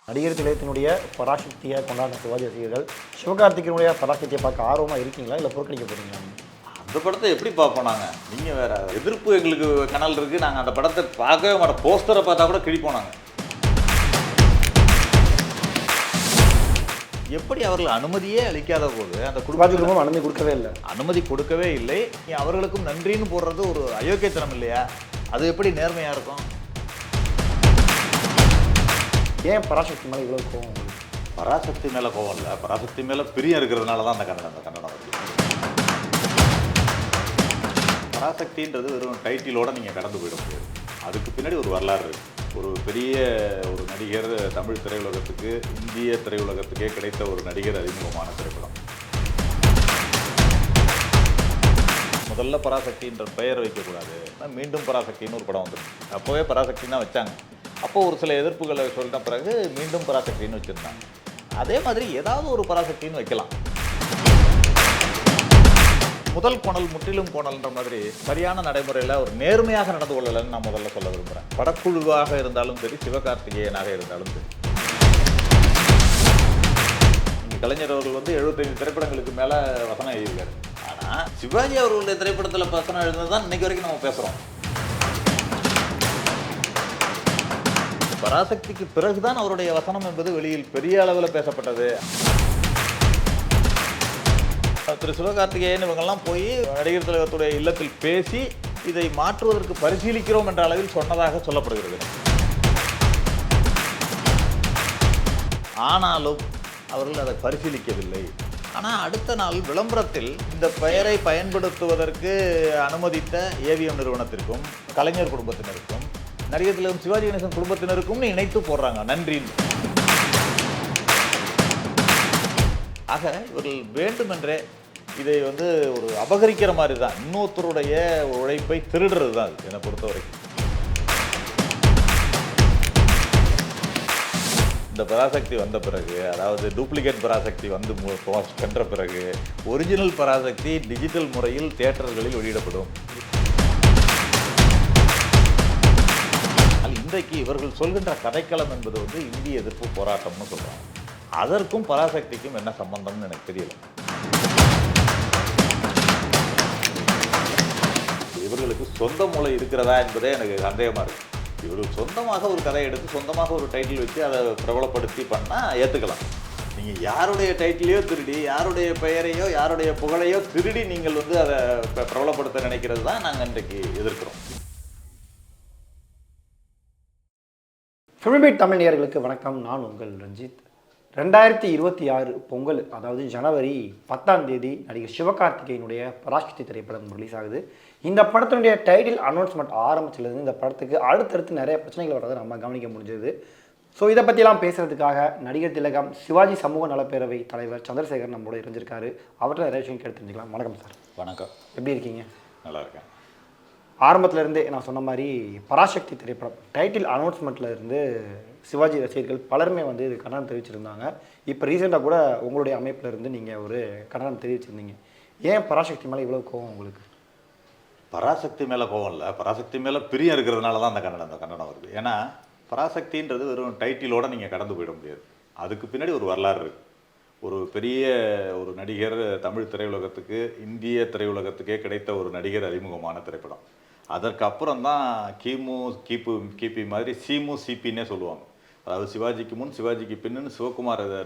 நடிகர் திலகத்தினுடைய பராசக்தியை கொண்டாடின சிவாஜி ரசிகர்கள் சிவகார்த்திகனுடைய பராசக்தியை பார்க்க ஆர்வமாக இருக்கீங்களா இல்லை புறக்கணிக்க போகிறீங்களா? அந்த படத்தை எப்படி பார்ப்போம் நாங்கள்? நீங்கள் வேற எதிர்ப்பு எங்களுக்கு கனல் இருக்குது. நாங்கள் அந்த படத்தை பார்க்கவே மாட்டோம். போஸ்டரை பார்த்தா கூட கிழிப்போம் நாங்கள். எப்படி அவர்கள் அனுமதியே அளிக்காத போது அந்த குடும்பத்துக்கும் அனுமதி கொடுக்கவே இல்லை. அனுமதி கொடுக்கவே இல்லை. அவர்களுக்கும் நன்றின்னு போடுறது ஒரு அயோக்கியத்தனம் இல்லையா? அது எப்படி நேர்மையாக இருக்கும்? ஏன் பராசக்தி மேலே இவ்வளோ கோவம்? பராசக்தி மேலே கோவம் இல்லை, பராசக்தி மேலே பிரியம் இருக்கிறதுனால தான் அந்த கன்னடம் வருது. பராசக்தின்றது வெறும் டைட்டிலோடு நீங்கள் கடந்து போயிட முடியாது. அதுக்கு பின்னாடி ஒரு வரலாறு இருக்குது. ஒரு பெரிய ஒரு நடிகர் தமிழ் திரையுலகத்துக்கு, இந்திய திரையுலகத்துக்கே கிடைத்த ஒரு நடிகர் அறிமுகமான திரைப்படம். முதல்ல பராசக்தின்ற பெயர் வைக்கக்கூடாது, மீண்டும் பராசக்தின்னு ஒரு படம் வந்துருக்கு. அப்போவே பராசக்தின்னு தான் வச்சாங்க. அப்போ ஒரு சில எதிர்ப்புகளை சொல்லிட்ட பிறகு மீண்டும் பராசக்தின்னு வச்சுருந்தாங்க. அதே மாதிரி ஏதாவது ஒரு பராசக்தின்னு வைக்கலாம். முதல் கோணல் முற்றிலும் கோணல்ன்ற மாதிரி சரியான நடைமுறையில் ஒரு நேர்மையாக நடந்து கொள்ளலைன்னு நான் முதல்ல சொல்ல விரும்புகிறேன். படக்குழுவாக இருந்தாலும் சரி, சிவகார்த்திகேயனாக இருந்தாலும் சரி. நீங்கள் கலைஞர் அவர்கள் 75 திரைப்படங்களுக்கு மேலே வசனம் எழுதியிருக்காரு. ஆனால் சிவாஜி அவர்களுடைய திரைப்படத்தில் வசனம் எழுதுனது தான் இன்னைக்கு வரைக்கும் நம்ம பேசுகிறோம். பராசக்திக்கு பிறகுதான் அவருடைய வசனம் என்பது வெளியில் பெரிய அளவில் பேசப்பட்டது. திரு சிவகார்த்திகேயன் இவங்கெல்லாம் போய் நடிகர் திலகத்துடைய இல்லத்தில் பேசி இதை மாற்றுவதற்கு பரிசீலிக்கிறோம் என்ற அளவில் சொன்னதாக சொல்லப்படுகிறது. ஆனாலும் அவர்கள் அதை பரிசீலிக்கவில்லை. ஆனால் அடுத்த நாள் விளம்பரத்தில் இந்த பெயரை பயன்படுத்துவதற்கு அனுமதித்த ஏவிஎம் நிறுவனத்திற்கும் கலைஞர் குடும்பத்தினருக்கும் நடிகர் திலகம் சிவாஜி கணேசன் குடும்பத்தினருக்கும் இணைத்து போடுறாங்க நன்றின்னு. ஆக இவர்கள் வேண்டுமென்றே இதை ஒரு அபகரிக்கிற மாதிரி தான், இன்னொருத்தருடைய உழைப்பை திருடுறது தான் அது என்னை பொறுத்தவரைக்கும். இந்த பராசக்தி வந்த பிறகு, அதாவது டூப்ளிகேட் பராசக்தி சென்ற பிறகு ஒரிஜினல் பராசக்தி டிஜிட்டல் முறையில் தியேட்டர்களில் வெளியிடப்படும். இன்றைக்கு இவர்கள் சொல்கின்ற கதைக்களம் என்பது இந்திய எதிர்ப்பு போராட்டம்னு சொல்கிறாங்க. அதற்கும் பராசக்திக்கும் என்ன சம்பந்தம்னு எனக்கு தெரியல. இவர்களுக்கு சொந்த மூளை இருக்கிறதா என்பதே எனக்கு சந்தேகமாக இருக்குது. இவர்கள் சொந்தமாக ஒரு கதை எடுத்து சொந்தமாக ஒரு டைட்டில் வச்சு அதை பிரபலப்படுத்தி பண்ணால் ஏற்றுக்கலாம். நீங்கள் யாருடைய டைட்டிலையோ திருடி, யாருடைய பெயரையோ யாருடைய புகழையோ திருடி நீங்கள் அதை பிரபலப்படுத்த நினைக்கிறது தான் நாங்கள் இன்றைக்கு எதிர்க்கிறோம். ஃபில்ம்பீட் தமிழ் நேயர்களுக்கு வணக்கம். நான் உங்கள் ரஞ்சித். 2026 பொங்கல், அதாவது ஜனவரி 10ஆம் தேதி நடிகர் சிவகார்த்திகேயனுடைய பராசக்தி திரைப்படம் ரிலீஸ் ஆகுது. இந்த படத்தினுடைய டைட்டில் அனௌன்ஸ்மெண்ட் ஆரம்பிச்சிலேருந்து இந்த படத்துக்கு அடுத்தடுத்து நிறைய பிரச்சனைகள் வர்றதை நம்ம கவனிக்க முடிஞ்சது. ஸோ இதை பற்றிலாம் பேசுகிறதுக்காக நடிகர் திலகம் சிவாஜி சமூக நலப்பேரவை தலைவர் சந்திரசேகர் நம்மளோட இருந்திருக்காரு. அவர்கிட்ட நிறைய விஷயம் கேட்டு தெரிஞ்சுக்கலாம். வணக்கம் சார். வணக்கம். எப்படி இருக்கீங்க? நல்லா இருக்கேன். ஆரம்பத்திலேருந்தே நான் சொன்ன மாதிரி பராசக்தி திரைப்படம் டைட்டில் அனௌன்ஸ்மெண்ட்டில் இருந்து சிவாஜி ரசிகர்கள் பலருமே இது கண்டனம் தெரிவிச்சிருந்தாங்க. இப்போ ரீசெண்டாக கூட உங்களுடைய அமைப்பில் இருந்து நீங்கள் ஒரு கண்டனம் தெரிவிச்சிருந்தீங்க. ஏன் பராசக்தி மேலே இவ்வளோ கோவம் உங்களுக்கு? பராசக்தி மேலே கோவம் இல்லை, பராசக்தி மேலே பிரியம் இருக்கிறதுனால தான் அந்த கண்டனம் வருது. ஏன்னா பராசக்தின்றது வெறும் டைட்டிலோடு நீங்கள் கடந்து போயிட முடியாது. அதுக்கு பின்னாடி ஒரு வரலாறு இருக்குது. ஒரு பெரிய ஒரு நடிகர் தமிழ் திரையுலகத்துக்கு, இந்திய திரையுலகத்துக்கே கிடைத்த ஒரு நடிகர் அறிமுகமான திரைப்படம். அதற்கப்புறம் தான் கிபி மாதிரி சிபின்னே சொல்லுவாங்க. அதாவது சிவாஜிக்கு முன் சிவாஜிக்கு பின்னு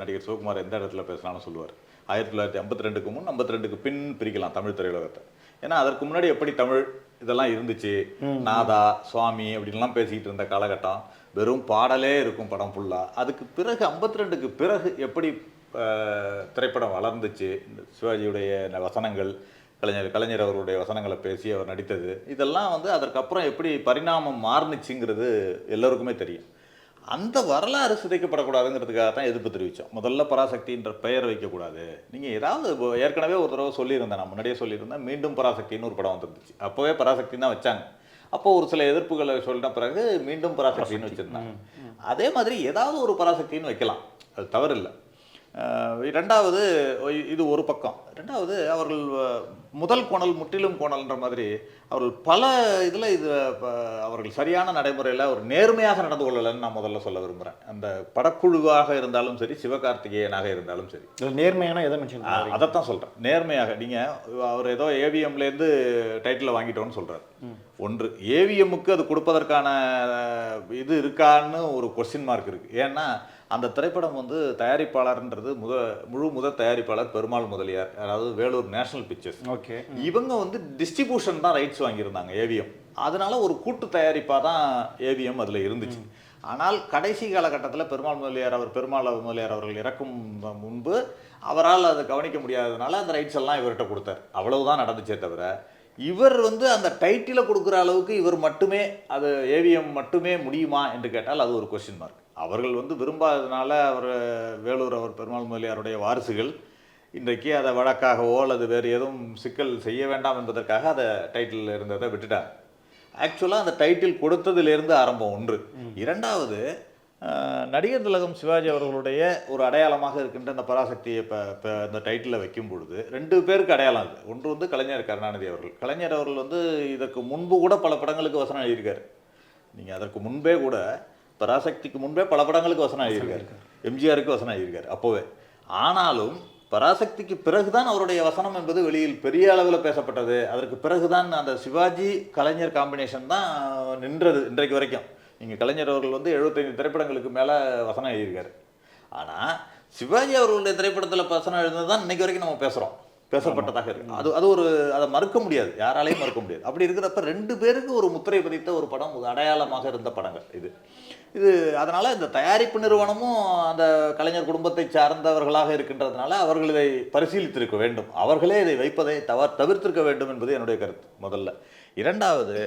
நடிகர் சிவகுமார் எந்த இடத்துல பேசினாலும் சொல்லுவார். 1952க்கு முன் 52க்கு பின் பிரிக்கலாம் தமிழ் திரையுலகத்தை. ஏன்னா அதற்கு முன்னாடி எப்படி தமிழ் இதெல்லாம் இருந்துச்சு, நாதா சுவாமி அப்படின்லாம் பேசிக்கிட்டு இருந்த காலகட்டம், வெறும் பாடலே இருக்கும் படம் ஃபுல்லாக. அதுக்கு பிறகு 52க்கு பிறகு எப்படி திரைப்படம் வளர்ந்துச்சு, சிவாஜியுடைய வசனங்கள், கலைஞர் அவருடைய வசனங்களை பேசி அவர் நடித்தது, இதெல்லாம் அதற்கப்புறம் எப்படி பரிணாமம் மாறுனுச்சுங்கிறது எல்லோருக்குமே தெரியும். அந்த வரலாறு சிதைக்கப்படக்கூடாதுங்கிறதுக்காக தான் எதிர்ப்பு தெரிவித்தோம். முதல்ல பராசக்தின்ற பெயர் வைக்கக்கூடாது. நீங்கள் ஏதாவது ஏற்கனவே ஒரு தடவை சொல்லியிருந்தேன், நான் முன்னாடியே சொல்லியிருந்தேன், மீண்டும் பராசக்தின்னு ஒரு படம் வந்துருந்துச்சு. அப்போவே பராசக்தின்னு தான் வச்சாங்க. அப்போது ஒரு சில எதிர்ப்புகளை சொல்லிட்ட பிறகு மீண்டும் பராசக்தின்னு வச்சுருந்தாங்க. அதே மாதிரி ஏதாவது ஒரு பராசக்தின்னு வைக்கலாம், அது தவறில்லை. ரெண்டாவது, இது ஒரு பக்கம். ரெண்டாவது, அவர்கள் முதல் கோணல் முற்றிலும் கோணல்ன்ற மாதிரி அவர்கள் பல இதில் அவர்கள் சரியான நடைமுறையில் ஒரு நேர்மையாக நடந்து கொள்ளலைன்னு நான் முதல்ல சொல்ல விரும்புகிறேன். அந்த படக்குழுவாக இருந்தாலும் சரி, சிவகார்த்திகேயனாக இருந்தாலும் சரி, நேர்மையான எதை மென்ஷன் அதைத்தான் சொல்கிறேன். நேர்மையாக நீங்கள் அவர் ஏதோ ஏவிஎம்லேருந்து டைட்டில் வாங்கிட்டோன்னு சொல்கிறார். ஒன்று, ஏவிஎம்முக்கு அது கொடுப்பதற்கான இது இருக்கான்னு ஒரு கொஸ்டின் மார்க் இருக்குது. ஏன்னா அந்த திரைப்படம் வந்து தயாரிப்பாளர்ன்றது முழு தயாரிப்பாளர் பெருமாள் முதலியார், அதாவது வேலூர் நேஷனல் பிக்சர்ஸ். ஓகே, இவங்க வந்து டிஸ்ட்ரிபியூஷன் தான் ரைட்ஸ் வாங்கியிருந்தாங்க ஏவிஎம். அதனால ஒரு கூட்டு தயாரிப்பாக தான் ஏவிஎம் அதில் இருந்துச்சு. ஆனால் கடைசி காலகட்டத்தில் பெருமாள் முதலியார் அவர்கள் இறக்கும் முன்பு அவரால் அதை கவனிக்க முடியாததுனால அந்த ரைட்ஸ் எல்லாம் இவர்கிட்ட கொடுத்தார். அவ்வளவுதான் நடந்துச்சே தவிர இவர் வந்து அந்த டைட்டிலை கொடுக்குற அளவுக்கு இவர் மட்டுமே, அது ஏவிஎம் மட்டுமே முடியுமா என்று கேட்டால் அது ஒரு கொஸ்டின் மார்க். அவர்கள் வந்து விரும்பாததுனால வேலூர் பெருமாள் முதலியாருடைய வாரிசுகள் இன்றைக்கு அதை வழக்காகவோ அல்லது வேறு எதுவும் சிக்கல் செய்ய வேண்டாம் என்பதற்காக அதை டைட்டில் இருந்ததை விட்டுட்டாங்க. ஆக்சுவலாக அந்த டைட்டில் கொடுத்ததிலிருந்து ஆரம்பம் ஒன்று. இரண்டாவது, நடிகர் திலகம் சிவாஜி அவர்களுடைய ஒரு அடையாளமாக இருக்கின்ற இந்த பராசக்தியை இப்போ இந்த டைட்டிலில் வைக்கும் பொழுது 2 பேருக்கு அடையாளம் இருக்குது. ஒன்று வந்து கலைஞர் கருணாநிதி அவர்கள். கலைஞர் அவர்கள் வந்து இதற்கு முன்பு கூட பல படங்களுக்கு வசனம் எழுதியிருக்காரு. நீங்கள் அதற்கு முன்பே கூட, பராசக்திக்கு முன்பே பல படங்களுக்கு வசனம் எழுதியிருக்காரு. எம்ஜிஆருக்கு வசனம் எழுதியிருக்காரு அப்போவே. ஆனாலும் பராசக்திக்கு பிறகுதான் அவருடைய வசனம் என்பது வெளியில் பெரிய அளவில் பேசப்பட்டது. அதற்கு பிறகுதான் அந்த சிவாஜி கலைஞர் காம்பினேஷன் தான் நின்றது இன்றைக்கு வரைக்கும். நீங்கள் கலைஞர் அவர்கள் வந்து 75 திரைப்படங்களுக்கு மேலே வசனம் எழுதியிருக்காரு. ஆனால் சிவாஜி அவர்களுடைய திரைப்படத்தில் வசனம் எழுதுனது தான் இன்னைக்கு வரைக்கும் நம்ம பேசப்பட்டதாக இருக்கு. அதை மறுக்க முடியாது, யாராலையும் மறுக்க முடியாது. அப்படி இருக்கிறப்ப 2 பேருக்கு ஒரு முத்திரை பதித்த ஒரு படம், ஒரு அடையாளமாக இருந்த படங்கள் இது அதனால இந்த தயாரிப்பு நிறுவனமும் அந்த கலைஞர் குடும்பத்தை சார்ந்தவர்களாக இருக்கின்றதுனால அவர்கள் இதை பரிசீலித்திருக்க வேண்டும். அவர்களே இதை வைப்பதை தவிர்த்திருக்க வேண்டும் என்பது என்னுடைய கருத்து முதல்ல. இரண்டாவது,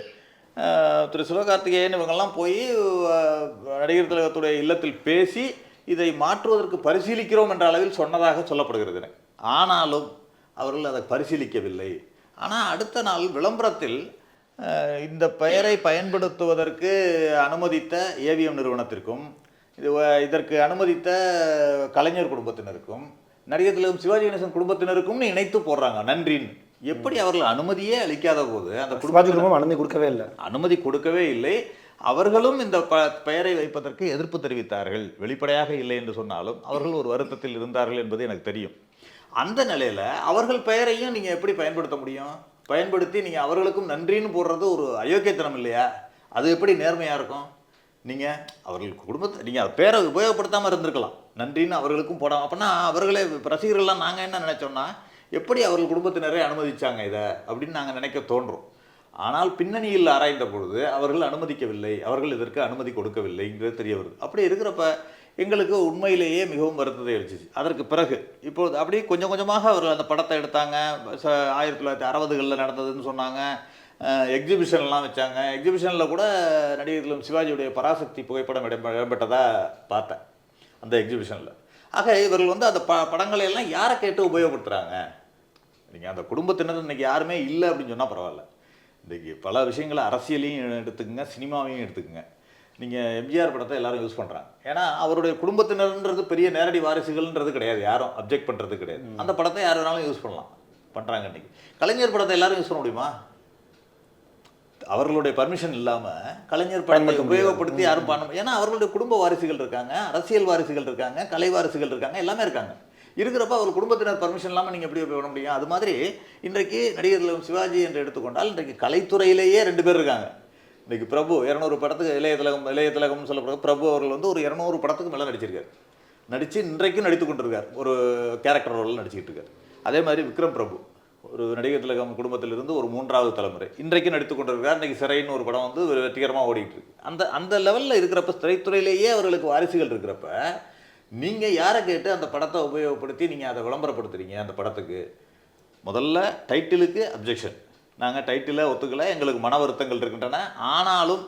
திரு சிவகார்த்திகேயன் இவங்கெல்லாம் போய் நடிகர் திலகத்துடைய இல்லத்தில் பேசி இதை மாற்றுவதற்கு பரிசீலிக்கிறோம் என்ற அளவில் சொன்னதாக சொல்லப்படுகிறது. ஆனாலும் அவர்கள் அதை பரிசீலிக்கவில்லை. ஆனால் அடுத்த நாள் விளம்பரத்தில் இந்த பெயரை பயன்படுத்துவதற்கு அனுமதித்த ஏவிஎம் நிறுவனத்திற்கும் இதற்கு அனுமதித்த கலைஞர் குடும்பத்தினருக்கும் நடிகர் திலகம் சிவாஜி கணேசன் குடும்பத்தினருக்கும் இணைத்து போடுறாங்க நன்றின்னு. எப்படி அவர்கள் அனுமதியே அளிக்காத போது அந்த குடும்பம் அனுமதி கொடுக்கவே இல்லை. அவர்களும் இந்த பெயரை வைப்பதற்கு எதிர்ப்பு தெரிவித்தார்கள். வெளிப்படையாக இல்லை என்று சொன்னாலும் அவர்கள் ஒரு வருத்தத்தில் இருந்தார்கள் என்பது எனக்கு தெரியும். அந்த நிலையில் அவர்கள் பெயரையும் நீங்கள் எப்படி பயன்படுத்த முடியும்? பயன்படுத்தி நீங்கள் அவர்களுக்கும் நன்றின்னு போடுறது ஒரு அயோக்கியத்தனம் இல்லையா? அது எப்படி நேர்மையாக இருக்கும்? நீங்கள் அவர்களுக்கு குடும்பத்தை நீங்கள் பேரை உபயோகப்படுத்தாமல் இருந்திருக்கலாம், நன்றின்னு அவர்களுக்கும் போடாமல். அப்படின்னா அவர்களே ரசிகர்கள்லாம் நாங்கள் என்ன நினைச்சோம்னா, எப்படி அவர்கள் குடும்பத்தினரை அனுமதிச்சாங்க இதை அப்படின்னு நாங்கள் நினைக்க தோன்றும். ஆனால் பின்னணியில் ஆராய்ந்த பொழுது அவர்கள் அனுமதிக்கவில்லை, அவர்கள் இதற்கு அனுமதி கொடுக்கவில்லைங்கிறது தெரிய வருது. அப்படி இருக்கிறப்ப எங்களுக்கு உண்மையிலேயே மிகவும் வருத்தத்தை அளிச்சிச்சு. அதற்கு பிறகு இப்போது அப்படி கொஞ்சம் கொஞ்சமாக அவர்கள் அந்த படத்தை எடுத்தாங்க. 1960களில் நடந்ததுன்னு சொன்னாங்க. எக்ஸிபிஷன்லாம் வச்சாங்க. எக்ஸிபிஷனில் கூட நடிகர்களும் சிவாஜியுடைய பராசக்தி புகைப்படம் இடம்பெற்றதாக பார்த்தேன் அந்த எக்ஸிபிஷனில். ஆக இவர்கள் வந்து அந்த படங்களை எல்லாம் யாரை கேட்டு உபயோகப்படுத்துகிறாங்க? நீங்கள் அந்த குடும்பத்தினர் இன்றைக்கி யாருமே இல்லை அப்படின்னு சொன்னால் பரவாயில்ல. இன்றைக்கி பல விஷயங்களை அரசியலையும் எடுத்துக்கங்க, சினிமாவையும் எடுத்துக்கங்க. நீங்கள் எம்ஜிஆர் படத்தை எல்லாரும் யூஸ் பண்ணுறாங்க. ஏன்னா அவருடைய குடும்பத்தினர்ன்றது பெரிய நேரடி வாரிசுகள்ன்றது கிடையாது, யாரும் அப்ஜெக்ட் பண்ணுறது கிடையாது. அந்த படத்தை யார் வேணாலும் யூஸ் பண்ணலாம், பண்ணுறாங்க. இன்றைக்கி கலைஞர் படத்தை எல்லாரும் யூஸ் பண்ண முடியுமா? அவர்களுடைய பர்மிஷன் இல்லாமல் கலைஞர் படத்தை உபயோகப்படுத்தி யாரும் பண்ண, ஏன்னா அவர்களுடைய குடும்ப வாரிசுகள் இருக்காங்க, அரசியல் வாரிசுகள் இருக்காங்க, கலை வாரிசுகள் இருக்காங்க, எல்லாமே இருக்காங்க. இருக்கிறப்ப அவர் குடும்பத்தினர் பர்மிஷன் இல்லாமல் நீங்கள் எப்படி பண்ண முடியும்? அது மாதிரி இன்றைக்கு நடிகர் திலகம் சிவாஜி என்று எடுத்துக்கொண்டால் இன்றைக்கு கலைத்துறையிலேயே 2 பேர் இருக்காங்க. இன்றைக்கி பிரபு 200 படத்துக்கு இளைய திலகம்னு சொல்லப்படுற பிரபு அவர்கள் வந்து ஒரு 200 படத்துக்கு மேலே நடிச்சிருக்காரு. நடித்து இன்றைக்கும் நடித்து கொண்டிருக்கார், ஒரு கேரக்டர் ரோலில் நடிச்சுக்கிட்டு இருக்கார். அதே மாதிரி விக்ரம் பிரபு ஒரு நடிகர் திலகம் குடும்பத்திலிருந்து ஒரு 3வது தலைமுறை இன்றைக்கும் நடித்து கொண்டிருக்கார். இன்றைக்கி சிறைன்னு ஒரு படம் வந்து வெற்றிகரமாக ஓடிட்டு இருக்கு. அந்த லெவலில் இருக்கிறப்ப, திரைத்துறையிலேயே அவர்களுக்கு வாரிசுகள் இருக்கிறப்ப நீங்கள் யாரை கேட்டு அந்த படத்தை உபயோகப்படுத்தி நீங்கள் அதை விளம்பரப்படுத்துறீங்க? அந்த படத்துக்கு முதல்ல டைட்டிலுக்கு அப்ஜெக்ஷன். நாங்கள் டைட்டிலை ஒத்துக்கலை, எங்களுக்கு மன வருத்தங்கள் இருக்கின்றன, ஆனாலும்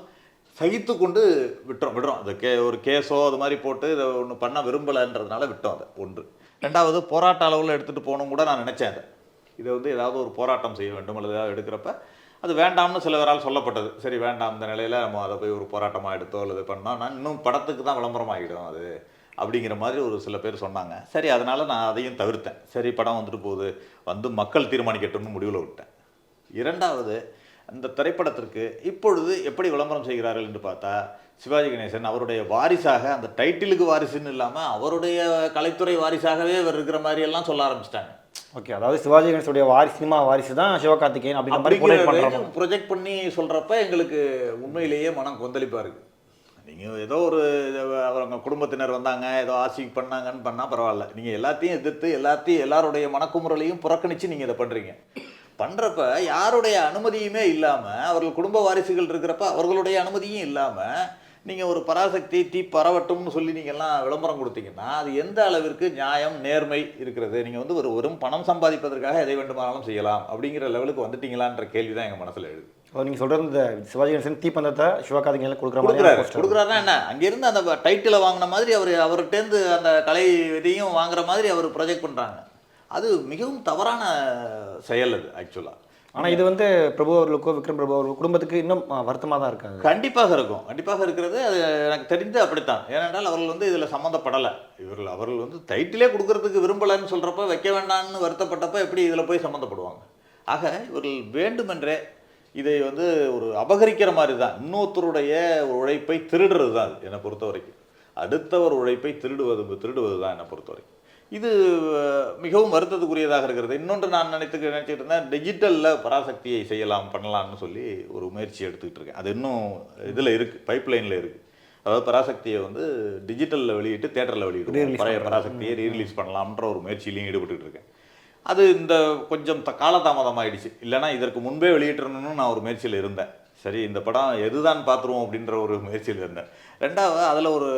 சகித்து கொண்டு விடுறோம். அது ஒரு கேஸோ அது மாதிரி போட்டு இதை ஒன்று பண்ண விரும்பலைன்றதுனால விட்டோம். அதை ஒன்று. ரெண்டாவது, போராட்ட அளவில் எடுத்துகிட்டு போகணும் கூட நான் நினச்சேன். இதை வந்து ஏதாவது ஒரு போராட்டம் செய்ய வேண்டும் அல்லது ஏதாவது எடுக்கிறப்ப அது வேண்டாம்னு சில பேரால் சொல்லப்பட்டது. சரி வேண்டாம், இந்த நிலையில் நம்ம அதை போய் ஒரு போராட்டமாக எடுத்தோ அல்லது பண்ணோம், நான் இன்னும் படத்துக்கு தான் விளம்பரம் ஆகிடும் அது அப்படிங்கிற மாதிரி ஒரு சில பேர் சொன்னாங்க. சரி, அதனால் நான் அதையும் தவிர்த்தேன். சரி, படம் வந்துட்டு போகுது, வந்து மக்கள் தீர்மானிக்கட்டும்னு முடிவில் விட்டேன். இரண்டாவது, அந்த திரைப்படத்திற்கு இப்பொழுது எப்படி விளம்பரம் செய்கிறார்கள் என்று பார்த்தா, சிவாஜி கணேசன் அவருடைய வாரிசாக, அந்த டைட்டிலுக்கு வாரிசுன்னு இல்லாமல் அவருடைய கலைத்துறை வாரிசாகவே இவர் இருக்கிற மாதிரி எல்லாம் சொல்ல ஆரம்பிச்சிட்டாங்க. ஓகே, அதாவது சிவாஜி கணேசனுடைய வாரிசு, சினிமா வாரிசு தான் சிவகார்த்திகேயன் அப்படிங்கிற மாதிரி ப்ரொஜெக்ட் பண்ணி சொல்கிறப்ப எங்களுக்கு உண்மையிலேயே மனம் கொந்தளிப்பாக இருக்குது. நீங்கள் ஏதோ ஒரு அவங்க குடும்பத்தினர் வந்தாங்க, ஏதோ ஆட்சிக்கு பண்ணாங்கன்னு பண்ணால் பரவாயில்ல. நீங்கள் எல்லாத்தையும் எதிர்த்து எல்லாருடைய மனக்குமுறலையும் புறக்கணித்து நீங்கள் இதை பண்ணுறீங்க. பண்ணுறப்ப யாருடைய அனுமதியுமே இல்லாமல், அவர்கள் குடும்ப வாரிசுகள் இருக்கிறப்ப அவர்களுடைய அனுமதியும் இல்லாமல் நீங்கள் ஒரு பராசக்தி தீ பரவட்டும்னு சொல்லி நீங்கள்லாம் விளம்பரம் கொடுத்தீங்கன்னா அது எந்த அளவிற்கு நியாயம், நேர்மை இருக்கிறது? நீங்கள் வந்து வெறும் பணம் சம்பாதிப்பதற்காக எதை வேண்டுமானாலும் செய்யலாம் அப்படிங்கிற லெவலுக்கு வந்துட்டீங்களான்ற கேள்வி தான் எங்கள் மனசில் எழுது. நீங்கள் சொல்கிறது இந்த சிவாஜி கணேசன் தீப்பந்தத்தை சிவகார்த்திகேயன் கொடுக்குறாருன்னா என்ன, அங்கேருந்து அந்த டைட்டிலை வாங்கின மாதிரி அவர்கிட்டேருந்து அந்த கலை இதையும் வாங்குற மாதிரி அவர் ப்ரொஜெக்ட் பண்ணுறாங்க. அது மிகவும் தவறான செயல் அது ஆக்சுவலாக. ஆனால் இது வந்து பிரபு அவர்களுக்கோ விக்ரம் பிரபு அவர்களுக்கோ குடும்பத்துக்கு இன்னும் வருத்தமாக தான் இருக்காங்க. கண்டிப்பாக இருக்கிறது. அது எனக்கு தெரிந்து அப்படித்தான். ஏனென்றால் அவர்கள் வந்து இதில் சம்மந்தப்படலை. அவர்கள் வந்து டைட்டிலே கொடுக்கறதுக்கு விரும்பலைன்னு சொல்கிறப்ப, வைக்க வேண்டாம்னு வருத்தப்பட்டப்ப எப்படி இதில் போய் சம்மந்தப்படுவாங்க? ஆக இவர்கள் வேண்டுமென்றே இதை வந்து ஒரு அபகரிக்கிற மாதிரி தான், இன்னொருத்தருடைய உழைப்பை திருடுறது தான் அது என்னை பொறுத்த வரைக்கும். அடுத்தவர் உழைப்பை திருடுவது தான் என்னை பொறுத்த வரைக்கும். இது மிகவும் வருத்தத்துக்குரியதாக இருக்கிறது. இன்னொன்று நான் நினைச்சிட்டு இருந்தேன், டிஜிட்டலில் பராசக்தியை பண்ணலாம்னு சொல்லி ஒரு முயற்சி எடுத்துக்கிட்டு இருக்கேன். அது இன்னும் இதில் இருக்குது, பைப்லைனில் இருக்குது. அதாவது பராசக்தியை வந்து டிஜிட்டலில் வெளியிட்டு தேட்டரில் வெளியிடுவோம், பழைய பராசக்தியை ரீரிலீஸ் பண்ணலாம்ன்ற ஒரு முயற்சியிலையும் ஈடுபட்டு இருக்கேன். அது இந்த கொஞ்சம் காலதாமதமாகிடுச்சு. இல்லைனா இதற்கு முன்பே வெளியிட்டணும்னு நான் ஒரு முயற்சியில் இருந்தேன். சரி, இந்த படம் எதுதான் பார்த்துருவோம் அப்படின்ற ஒரு முயற்சியில் இருந்தேன். ரெண்டாவது, அதில் ஒரு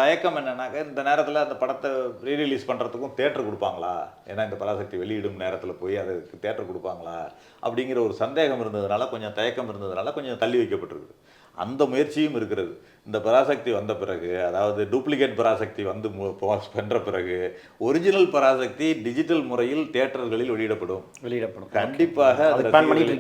தயக்கம் என்னன்னாக்க, இந்த நேரத்தில் அந்த படத்தை ரீரிலீஸ் பண்ணுறதுக்கும் தேட்டர் கொடுப்பாங்களா, ஏன்னா இந்த பராசக்தி வெளியிடும் நேரத்தில் போய் அதுக்கு தேட்டர் கொடுப்பாங்களா அப்படிங்கிற ஒரு சந்தேகம் இருந்ததுனால, கொஞ்சம் தயக்கம் இருந்ததுனால கொஞ்சம் தள்ளி வைக்கப்பட்டிருக்குது. அந்த முயற்சியும் இருக்கிறது. இந்த பராசக்தி வந்த பிறகு, அதாவது டூப்ளிகேட் பராசக்தி வந்து பண்ணுற பிறகு, ஒரிஜினல் பராசக்தி டிஜிட்டல் முறையில் தியேட்டர்களில் வெளியிடப்படும். கண்டிப்பாக அதை பிளான் பண்ணிட்டு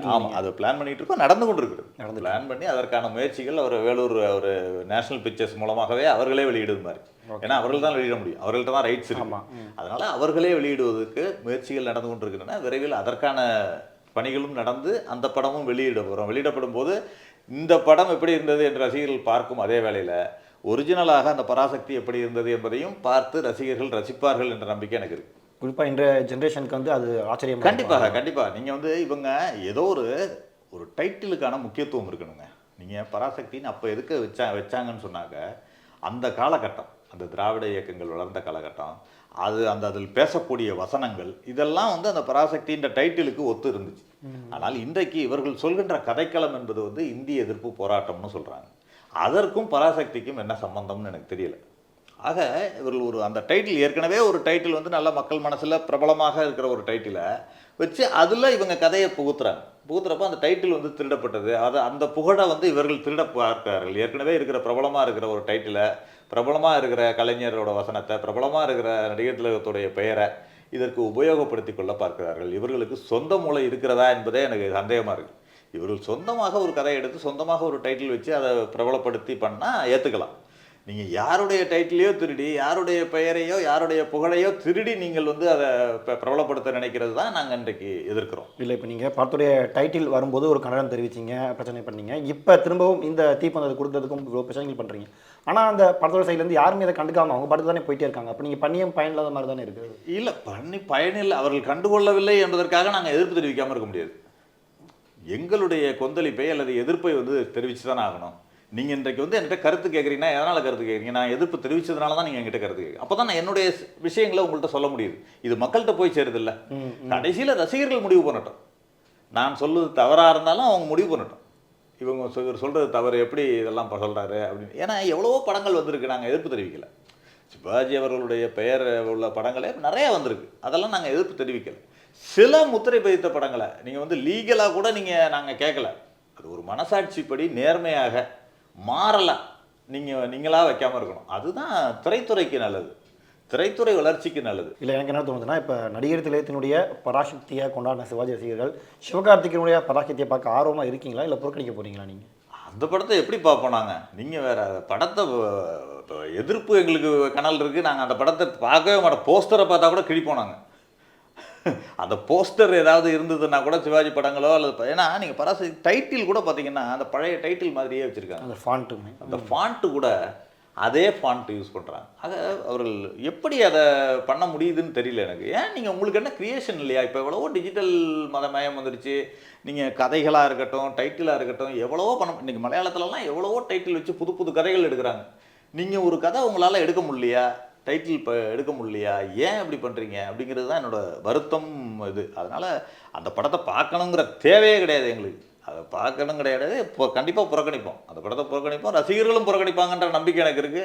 இருக்கோம், நடந்து கொண்டு இருக்குது. பிளான் பண்ணி அதற்கான முயற்சிகள் அவர் வேலூர் ஒரு நேஷனல் பிக்சர்ஸ் மூலமாகவே அவர்களே வெளியிடுவார். ஏன்னா அவர்கள் தான் வெளியிட முடியும், அவர்கள்ட்ட தான் ரைட்ஸ் இருக்கு. அதனால அவர்களே வெளியிடுவதற்கு முயற்சிகள் நடந்து கொண்டிருக்கின்றன. விரைவில் அதற்கான பணிகளும் நடந்து அந்த படமும் வெளியிடப்படும் போது இந்த படம் எப்படி இருந்தது என்று ரசிகர்கள் பார்க்கும் அதே வேளையில் ஒரிஜினலாக அந்த பராசக்தி எப்படி இருந்தது என்பதையும் பார்த்து ரசிகர்கள் ரசிப்பார்கள் என்ற நம்பிக்கை எனக்கு இருக்குது. குறிப்பாக இன்றைய ஜென்ரேஷனுக்கு வந்து அது ஆச்சரியம். கண்டிப்பாக நீங்கள் வந்து இவங்க ஏதோ ஒரு டைட்டிலுக்கான முக்கியத்துவம் இருக்கணுங்க. நீங்கள் பராசக்தின்னு அப்போ எதுக்கு வச்சாங்கன்னு சொன்னாங்க, அந்த காலகட்டம், அந்த திராவிட இயக்கங்கள் வளர்ந்த காலகட்டம், அதில் பேசக்கூடிய வசனங்கள் இதெல்லாம் வந்து அந்த பராசக்தின்ற டைட்டிலுக்கு ஒத்து இருந்துச்சு. ஆனால் இன்றைக்கு இவர்கள் சொல்கின்ற கதைக்களம் என்பது வந்து இந்திய எதிர்ப்பு போராட்டம்னு சொல்கிறாங்க. அதற்கும் பராசக்திக்கும் என்ன சம்பந்தம்னு எனக்கு தெரியல. ஆக இவர்கள் அந்த டைட்டில், ஏற்கனவே ஒரு டைட்டில் வந்து நல்ல மக்கள் மனசில் பிரபலமாக இருக்கிற ஒரு டைட்டிலை வச்சு அதில் இவங்க கதையை புகுத்துறப்ப அந்த டைட்டில் வந்து திருடப்பட்டது. அந்த புகழை வந்து இவர்கள் திருட பார்க்கிறார்கள். ஏற்கனவே இருக்கிற பிரபலமாக இருக்கிற ஒரு டைட்டிலை, பிரபலமாக இருக்கிற கலைஞரோட வசனத்தை, பிரபலமாக இருக்கிற நடிகர் திலகத்துடைய பெயரை இதற்கு உபயோகப்படுத்தி கொள்ள பார்க்கிறார்கள். இவர்களுக்கு சொந்த மூளை இருக்கிறதா என்பதே எனக்கு சந்தேகமாக இருக்குது. இவர்கள் சொந்தமாக ஒரு கதையை எடுத்து சொந்தமாக ஒரு டைட்டில் வச்சு அதை பிரபலப்படுத்தி பண்ணால் ஏற்றுக்கலாம். நீங்கள் யாருடைய டைட்டிலையோ திருடி, யாருடைய பெயரையோ யாருடைய புகழையோ திருடி நீங்கள் வந்து அதை பிரபலப்படுத்த நினைக்கிறது தான் நாங்கள் இன்றைக்கு எதிர்க்கிறோம். இல்லை, இப்போ நீங்கள் படத்துடைய டைட்டில் வரும்போது ஒரு கண்டனம் தெரிவிச்சிங்க, பிரச்சனை பண்ணீங்க. இப்போ திரும்பவும் இந்த தீப்பந்தத்தை கொடுக்கறதுக்கும் இவ்வளோ பிரச்சனைகள் பண்ணுறீங்க. ஆனால் அந்த படத்தோட சைட்லேருந்து யாருமே அதை கண்டுக்காம அவங்க படத்து தானே போயிட்டே இருக்காங்க. அப்போ நீங்கள் பண்ணியும் பயனில்லாத மாதிரி தானே இருக்குது. இல்லை, பயனில்லை, அவர்கள் கண்டுகொள்ளவில்லை என்பதற்காக நாங்கள் எதிர்ப்பு தெரிவிக்காமல் இருக்க முடியாது. எங்களுடைய கொந்தளிப்பை அல்லது எதிர்ப்பை வந்து தெரிவித்து தானே ஆகணும். நீங்கள் இன்றைக்கு வந்து என்கிட்ட கருத்து கேட்குறீங்கன்னா எதனால் கருத்து கேட்குறீங்க? நான் எதிர்ப்பு தெரிவித்ததுனால தான் நீங்கள் என்கிட்ட கருத்து கேட்குறீங்க. அப்போ தான் நான் என்னுடைய விஷயங்களை உங்கள்கிட்ட சொல்ல முடியுது. இது மக்கள்கிட்ட போய் சேருதில்லை. கடைசியில் ரசிகர்கள் முடிவு பண்ணட்டும். நான் சொல்வது தவறாக இருந்தாலும் அவங்க முடிவு பண்ணட்டும். இவங்க சொல்கிறது தவறு, எப்படி இதெல்லாம் சொல்கிறாரு அப்படின்னு. ஏன்னா எவ்வளவோ படங்கள் வந்திருக்கு, நாங்கள் எதிர்ப்பு தெரிவிக்கலை. சிவாஜி அவர்களுடைய பெயர் உள்ள படங்களே நிறையா வந்திருக்கு, அதெல்லாம் நாங்கள் எதிர்ப்பு தெரிவிக்கலை. சில முத்திரை பதித்த படங்களை நீங்கள் வந்து லீகலாக கூட நாங்கள் கேட்கல. அது ஒரு மனசாட்சிப்படி நேர்மையாக மாறலாம், நீங்களாக வைக்காமல் இருக்கணும். அதுதான் திரைத்துறைக்கு நல்லது, திரைத்துறை வளர்ச்சிக்கு நல்லது. இல்லை, எனக்கு என்ன தோணுதுன்னா, இப்போ நடிகர் திலகத்தினுடைய பராசக்தியை கொண்டாடின சிவாஜி ரசிகர்கள் சிவகார்த்திகனுடைய பராசக்தியை பார்க்க ஆர்வமாக இருக்கீங்களா, இல்லை புறக்கணிக்க போகிறீங்களா? நீங்கள் அந்த படத்தை எப்படி பார்ப்போம் நாங்கள்? நீங்கள் வேற படத்தை இப்போ எதிர்ப்பு எங்களுக்கு கனல் இருக்குது, நாங்கள் அந்த படத்தை பார்க்கவே மாட்டோம். போஸ்டரை பார்த்தா கூட கிழிப்போம் நாங்கள். அந்த போஸ்டர் ஏதாவது இருந்ததுன்னா கூட சிவாஜி படங்களோ அல்லது ஏன்னா நீங்கள் பராசக்தி டைட்டில் கூட பார்த்தீங்கன்னா அந்த பழைய டைட்டில் மாதிரியே வச்சுருக்காங்க. அந்த ஃபாண்ட்டுமே அந்த ஃபாண்ட்டு கூட அதே ஃபாண்ட் யூஸ் பண்ணுறாங்க. ஆக அவர்கள் எப்படி அதை பண்ண முடியுதுன்னு தெரியல எனக்கு. ஏன் நீங்கள் உங்களுக்கு என்ன கிரியேஷன் இல்லையா? இப்போ எவ்வளவோ டிஜிட்டல் மதமயம் வந்துருச்சு. நீங்கள் கதைகளாக இருக்கட்டும், டைட்டிலாக இருக்கட்டும், எவ்வளவோ இன்றைக்கி மலையாளத்துலலாம் எவ்வளவோ டைட்டில் வச்சு புது புது கதைகள் எடுக்கிறாங்க. நீங்கள் ஒரு கதை உங்களால் எடுக்க முடியலையா? டைட்டில் இப்போ எடுக்க முடியலையா? ஏன் இப்படி பண்ணுறீங்க? அப்படிங்கிறது தான் என்னோட வருத்தம் இது. அதனால் அந்த படத்தை பார்க்கணுங்கிற தேவையே கிடையாது எங்களுக்கு. அதை பார்க்கணும் கிடையாது. இப்போ கண்டிப்பாக புறக்கணிப்போம், அந்த படத்தை புறக்கணிப்போம். ரசிகர்களும் புறக்கணிப்பாங்கன்ற நம்பிக்கை எனக்கு இருக்குது.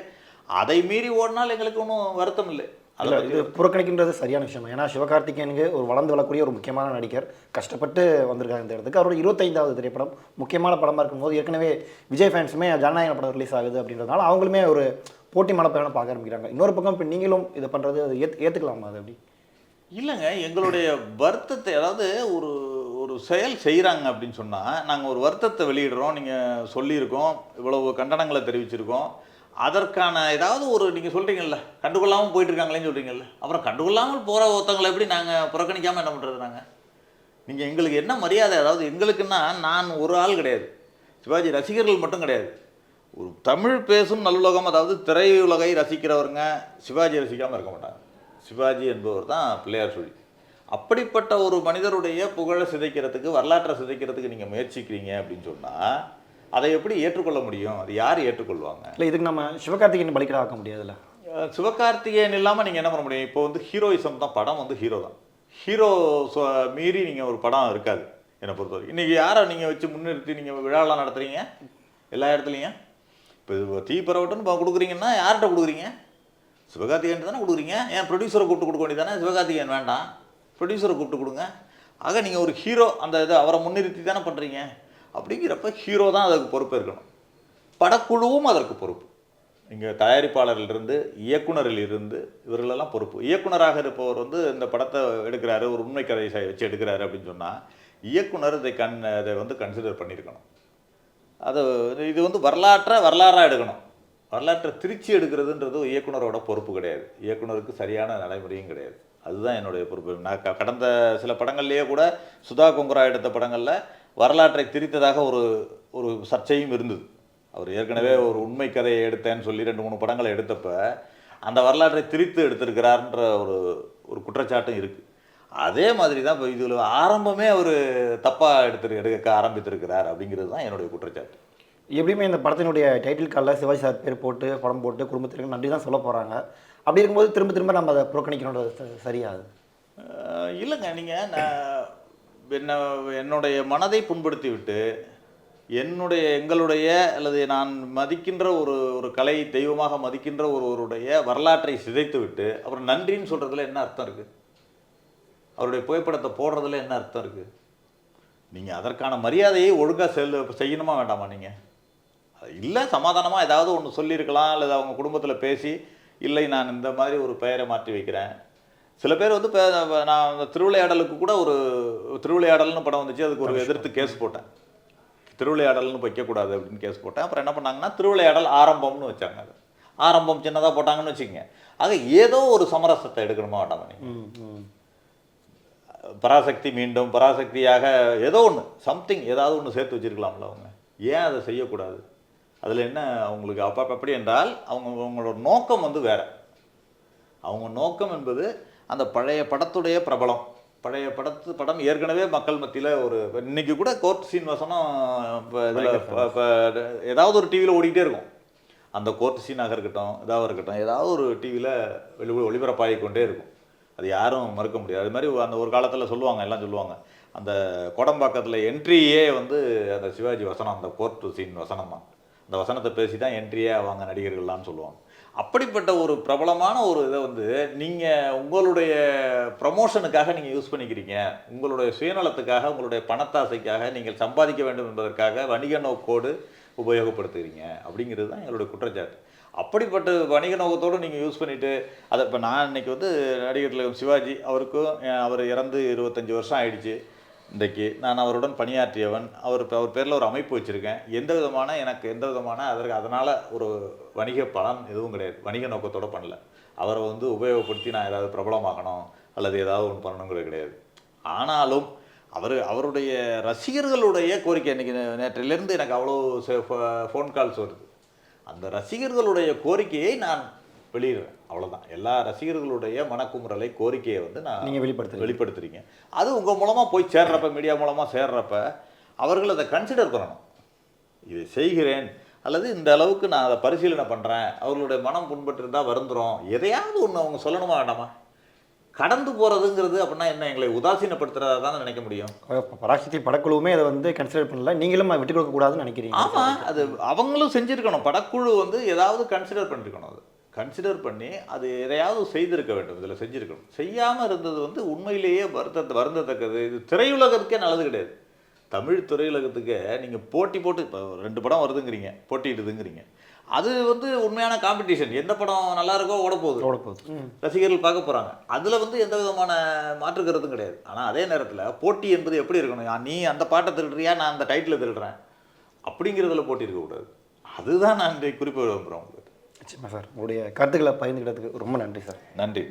அதை மீறி ஓடினால் எங்களுக்கு ஒன்றும் வருத்தம் இல்லை. அதில் இது புறக்கணிக்கின்றது சரியான விஷயம். ஏன்னா சிவகார்த்திகேயனுக்கு ஒரு வளர்ந்து வரக்கூடிய ஒரு முக்கியமான நடிகர், கஷ்டப்பட்டு வந்திருக்காங்க இந்த இடத்துக்கு. அவரோட 25வது திரைப்படம் முக்கியமான படமாக இருக்கும்போது ஏற்கனவே விஜய் ஃபேன்ஸுமே ஜனநாயக படம் ரிலீஸ் ஆகுது அப்படின்றதுனால அவங்களுமே ஒரு போட்டி மனப்பயணம் பார்க்க ஆரம்பிக்கிறாங்க. இன்னொரு பக்கம் இப்போ நீங்களும் இதை பண்ணுறது அது ஏற்றுக்கலாமா? அது அப்படி இல்லைங்க. எங்களுடைய வருத்தத்தை, அதாவது ஒரு ஒரு செயல் செய்கிறாங்க அப்படின்னு சொன்னால் நாங்கள் ஒரு வருத்தத்தை வெளியிடுறோம். நீங்கள் சொல்லியிருக்கோம், இவ்வளவு கண்டனங்களை தெரிவிச்சிருக்கோம். அதற்கான ஏதாவது ஒரு நீங்கள் சொல்கிறீங்கல்ல, கண்டுகொள்ளாமல் போயிட்டுருக்காங்களேன்னு சொல்கிறீங்கல்ல, அப்புறம் கண்டுகொள்ளாமல் போகிற ஒருத்தங்களை எப்படி நாங்கள் புறக்கணிக்காமல் என்ன பண்ணுறது? நாங்கள் நீங்கள் எங்களுக்கு என்ன மரியாதை? அதாவது எங்களுக்குன்னா நான் ஒரு ஆள் கிடையாது, சிவாஜி ரசிகர்கள் மட்டும் கிடையாது. ஒரு தமிழ் பேசும் நல்லுலகம், அதாவது திரையுலகை ரசிக்கிறவருங்க சிவாஜி ரசிக்காமல் இருக்க மாட்டாங்க. சிவாஜி என்பவர் தான் பிள்ளையார் சுழி. அப்படிப்பட்ட ஒரு மனிதருடைய புகழை சிதைக்கிறதுக்கு, வரலாற்றை சிதைக்கிறதுக்கு நீங்கள் முயற்சிக்கிறீங்க அப்படின்னு சொன்னால் அதை எப்படி ஏற்றுக்கொள்ள முடியும்? அது யார் ஏற்றுக்கொள்வாங்க? இல்லை, இதுக்கு நம்ம சிவகார்த்திகேயன் பலிக்கடை ஆக்க முடியாதுல்ல. சிவகார்த்திகேயன் இல்லாமல் நீங்கள் என்ன பண்ண முடியும்? இப்போ வந்து ஹீரோயிசம் தான். படம் வந்து ஹீரோ தான். ஹீரோ மீறி நீங்கள் ஒரு படம் இருக்காது என்னை பொறுத்தவரைக்கும். இன்றைக்கி யாரை நீங்கள் வச்சு முன்னிறுத்தி நீங்கள் விழாவெலாம் நடத்துகிறீங்க எல்லா இடத்துலையும்? இப்போ தீ பரவட்டுன்னு கொடுக்குறீங்கன்னா யார்கிட்ட கொடுக்குறீங்க? சிவகார்த்திகேயன் தானே கொடுக்குறீங்க. ஏன் ப்ரொடியூசரை கூப்பிட்டு கொடுக்க வேண்டியது தானே? சிவகார்த்திகேயன் வேண்டாம், ப்ரொடியூசரை கூப்பிட்டு கொடுங்க. ஆக நீங்கள் ஒரு ஹீரோ, அந்த இதை அவரை முன்னிறுத்தி தானே பண்ணுறீங்க. அப்படிங்கிறப்ப ஹீரோ தான் அதற்கு பொறுப்பு இருக்கணும். படக்குழுவும் அதற்கு பொறுப்பு. இங்கே தயாரிப்பாளரிலிருந்து, இயக்குனரிலிருந்து இவர்களெல்லாம் பொறுப்பு. இயக்குனராக இருப்பவர் வந்து இந்த படத்தை எடுக்கிறாரு, ஒரு உண்மை கதையை வச்சு எடுக்கிறாரு அப்படின்னு சொன்னால் இயக்குனர் இதை வந்து கன்சிடர் பண்ணியிருக்கணும். அது இது வந்து வரலாறாக எடுக்கணும். வரலாற்றை திருச்சி எடுக்கிறதுன்றது இயக்குனரோட பொறுப்பு கிடையாது. இயக்குனருக்கு சரியான நடைமுறையும் கிடையாது. அதுதான் என்னுடைய பொறுப்பு. நான் கடந்த சில படங்கள்லேயே கூட சுதா கொங்கரா எடுத்த படங்களில் வரலாற்றை திரித்ததாக ஒரு சர்ச்சையும் இருந்தது. அவர் ஏற்கனவே ஒரு உண்மை கதையை எடுத்தேன்னு சொல்லி 2-3 படங்களை எடுத்தப்ப அந்த வரலாற்றை திரித்து எடுத்திருக்கிறார்ன்ற ஒரு குற்றச்சாட்டும் இருக்குது. அதே மாதிரி தான் இப்போ இதில் ஆரம்பமே அவர் தப்பாக எடுக்க ஆரம்பித்திருக்கிறார் அப்படிங்கிறது தான் என்னுடைய குற்றச்சாட்டு. எப்படியுமே இந்த படத்தினுடைய டைட்டில் காலில் சிவாஜி சார் பேர் போட்டு படம் போட்டு குடும்பத்திற்கு நன்றி தான் சொல்ல போகிறாங்க. அப்படி இருக்கும்போது திரும்ப திரும்ப நம்ம அதை புறக்கணிக்கணுன்றது சரியாது இல்லைங்க. நீங்கள் என்னுடைய மனதை புண்படுத்தி விட்டு எங்களுடைய அல்லது நான் மதிக்கின்ற ஒரு கலை தெய்வமாக மதிக்கின்ற ஒருவருடைய வரலாற்றை சிதைத்து விட்டு அப்புறம் நன்றின்னு சொல்கிறதுல என்ன அர்த்தம் இருக்குது? அவருடைய புகைப்படத்தை போடுறதுல என்ன அர்த்தம் இருக்குது? நீங்கள் அதற்கான மரியாதையை ஒழுங்காக செய்யணுமா வேண்டாமா? நீங்கள் இல்லை, சமாதானமாக ஏதாவது ஒன்று சொல்லியிருக்கலாம், அல்லது அவங்க குடும்பத்தில் பேசி இல்லை நான் இந்த மாதிரி ஒரு பெயரை மாற்றி வைக்கிறேன். சில பேர் வந்து நான் அந்த திருவிளையாடலுக்கு கூட ஒரு திருவிளையாடல்னு படம் வந்துச்சு, அதுக்கு ஒரு எதிர்த்து கேஸ் போட்டேன். திருவிளையாடல்னு வைக்கக்கூடாது அப்படின்னு கேஸ் போட்டேன். அப்புறம் என்ன பண்ணாங்கன்னா திருவிளையாடல் ஆரம்பம்னு வச்சாங்க. அது ஆரம்பம் சின்னதாக போட்டாங்கன்னு வச்சுக்கோங்க. ஆக ஏதோ ஒரு சமரசத்தை எடுக்கணுமா வேண்டாமா? நீங்கள் பராசக்தி மீண்டும் பராசக்தியாக ஏதோ ஒன்று சம்திங் ஏதாவது ஒன்று சேர்த்து வச்சுருக்கலாம்ல. அவங்க ஏன் அதை செய்யக்கூடாது? அதில் என்ன அவங்களுக்கு அப்படி என்றால் அவங்களோட நோக்கம் வந்து வேறு. அவங்க நோக்கம் என்பது அந்த பழைய படத்துடைய பிரபலம். பழைய படம் ஏற்கனவே மக்கள் மத்தியில் இன்னைக்கு கூட கோர்ட் சீன் வசனம் இப்போ இதில் இப்போ ஏதாவது ஒரு டிவியில் ஓடிக்கிட்டே இருக்கும். அந்த கோர்ட் சீனாக இருக்கட்டும், ஏதாவது ஒரு டிவியில் ஒளிபரப்பாகி கொண்டே இருக்கும். அது யாரும் மறுக்க முடியாது. அது மாதிரி அந்த ஒரு காலத்தில் எல்லாம் சொல்லுவாங்க அந்த கோடம்பாக்கத்தில் என்ட்ரியே வந்து அந்த சிவாஜி வசனம், அந்த கோர்ட் சீன் வசனம் தான். அந்த வசனத்தை பேசி தான் என்ட்ரியே ஆவாங்க நடிகர்கள்லாம் சொல்லுவாங்க. அப்படிப்பட்ட ஒரு பிரபலமான ஒரு இதை வந்து நீங்கள் உங்களுடைய ப்ரமோஷனுக்காக நீங்கள் யூஸ் பண்ணிக்கிறீங்க. உங்களுடைய சுயநலத்துக்காக, உங்களுடைய பணத்தாசைக்காக, நீங்கள் சம்பாதிக்க வேண்டும் என்பதற்காக வணிக நோக்கோடு உபயோகப்படுத்துகிறீங்க அப்படிங்கிறது தான் எங்களுடைய குற்றச்சாட்டு. அப்படிப்பட்ட வணிக நோக்கத்தோடு நீங்கள் யூஸ் பண்ணிவிட்டு அதை இப்போ நான் இன்றைக்கி வந்து நடிகர் சிவாஜி அவர் இறந்து 25 வருஷம் ஆயிடுச்சு. இன்றைக்கு நான் அவருடன் பணியாற்றியவன். அவர் பேரில் ஒரு அமைப்பு வச்சுருக்கேன். எனக்கு எந்த விதமான அதனால் ஒரு வணிக பலன் எதுவும் கிடையாது. வணிக நோக்கத்தோடு பண்ணல. அவரை வந்து உபயோகப்படுத்தி நான் ஏதாவது பிரபலமாகணும் அல்லது ஏதாவது ஒன்று பண்ணணுங்கிறது கிடையாது. ஆனாலும் அவருடைய ரசிகர்களுடைய கோரிக்கை, இன்றைக்கி நேற்றிலிருந்து எனக்கு அவ்வளோ ஃபோன் கால்ஸ் வருது. அந்த ரசிகர்களுடைய கோரிக்கையை நான் வெளியிடுறேன், அவ்வளோதான். எல்லா ரசிகர்களுடைய மனக்குமுறலை, கோரிக்கையை வந்து நீங்கள் வெளிப்படுத்துறீங்க. அது உங்கள் மூலமாக போய் சேர்றப்ப, மீடியா மூலமாக சேர்றப்ப அவர்கள் அதை கன்சிடர் பண்ணணும். இதை செய்கிறேன் அல்லது இந்த அளவுக்கு நான் அதை பரிசீலனை பண்ணுறேன், அவர்களுடைய மனம் புண்பட்டிருந்தால் வருந்துறோம், எதையாவது ஒன்று அவங்க சொல்லணுமா வேண்டாமா? கடந்து போகிறதுங்கிறது அப்படின்னா என்ன, எங்களை உதாசீனப்படுத்துறதா தான் நினைக்க முடியும். பராசக்தி படக்குழுவுமே அதை வந்து கன்சிடர் பண்ணல, நீங்களும் விட்டு கொடுக்க கூடாதுன்னு நினைக்கிறீங்க? ஆமாம், அது அவங்களும் செஞ்சுருக்கணும். படக்குழு வந்து ஏதாவது கன்சிடர் பண்ணிருக்கணும். அது கன்சிடர் பண்ணி அது எதையாவது செய்திருக்க வேண்டும், இதில் செஞ்சுருக்கணும். செய்யாமல் இருந்தது வந்து உண்மையிலேயே வருந்தத்தக்கது. இது திரையுலகத்துக்கே நல்லது கிடையாது. தமிழ் திரையுலகத்துக்கு நீங்கள் போட்டி போட்டு, இப்போ 2 படம் வருதுங்கிறீங்க, போட்டியிடுதுங்கிறீங்க, அது வந்து உண்மையான காம்படிஷன். எந்த படம் நல்லா இருக்கோ ஓட போகுது, ரசிகர்கள் பார்க்க போகிறாங்க. அதில் வந்து எந்த விதமான மாற்று கருத்தும் கிடையாது. ஆனால் அதே நேரத்தில் போட்டி என்பது எப்படி இருக்கணும், நீ அந்த பாட்டை திருடுறியா, நான் அந்த டைட்டில் திருடுறேன் அப்படிங்கிறதுல போட்டி இருக்கக்கூடாது. அதுதான் நான் இன்றைக்கு குறிப்பிட விரும்புகிறேன் உங்களுக்கு. நிச்சயமா சார், உங்களுடைய கருத்துக்களை பகிர்ந்துக்கிறதுக்கு ரொம்ப நன்றி சார். நன்றி.